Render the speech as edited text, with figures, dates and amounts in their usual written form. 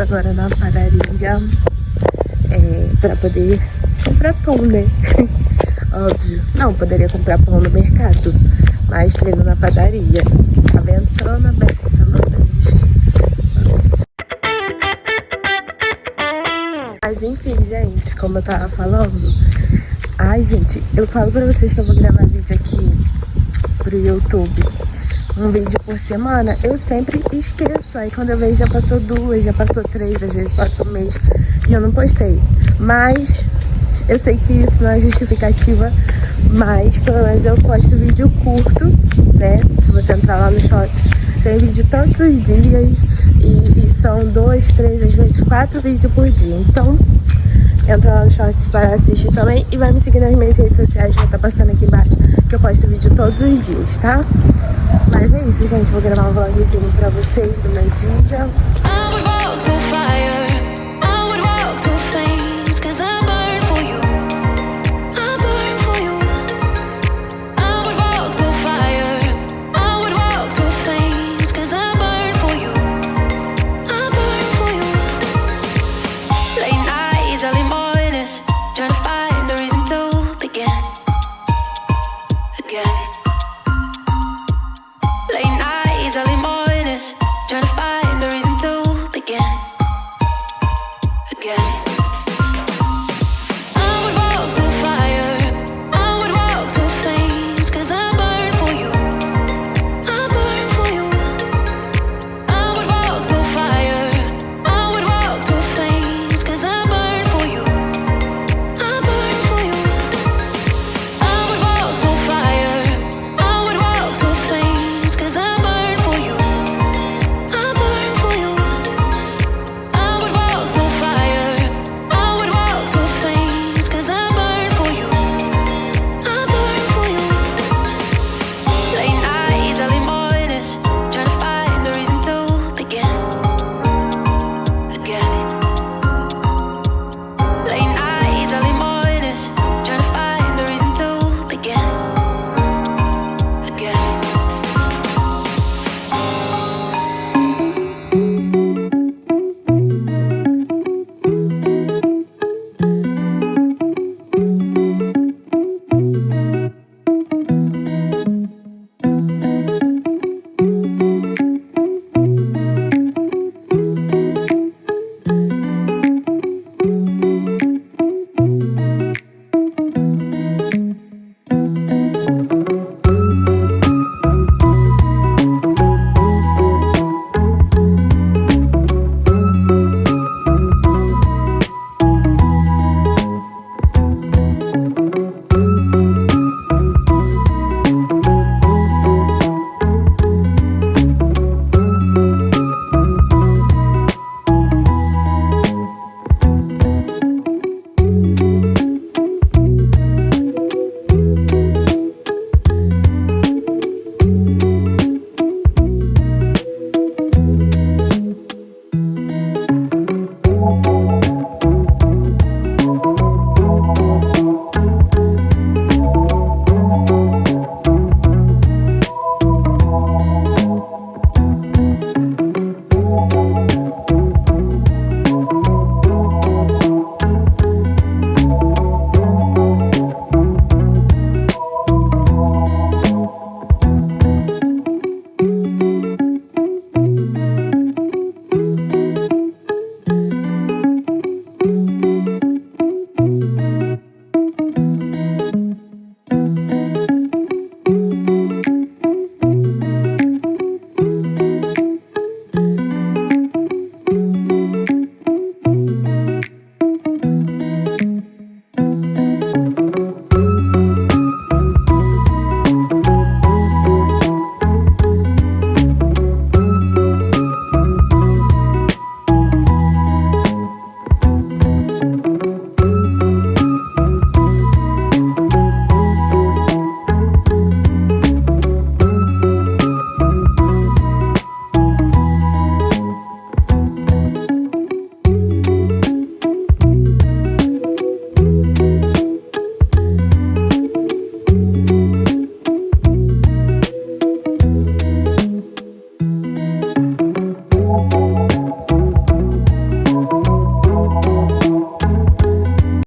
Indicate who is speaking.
Speaker 1: agora na padaria pra poder comprar pão, né? Óbvio. Não, poderia comprar pão no mercado, mas tô indo na padaria. A ventana beça, meu Deus. Nossa. Mas enfim, gente, como eu tava falando... Ai, gente, eu falo pra vocês que eu vou gravar vídeo aqui pro YouTube. Um vídeo por semana, eu sempre esqueço. Aí quando eu vejo já passou 2, já passou 3, às vezes passou 1 mês e eu não postei. Mas eu sei que isso não é justificativa, mas pelo menos eu posto vídeo curto, né? Se você entrar lá no Shorts, tem vídeo todos os dias e são 2, 3, às vezes 4 vídeos por dia. Então, entra lá no Shorts para assistir também e vai me seguir nas minhas redes sociais, vai estar passando aqui embaixo, que eu posto vídeo todos os dias, tá? Mas é isso, gente, vou gravar um vlogzinho pra vocês do meu dia.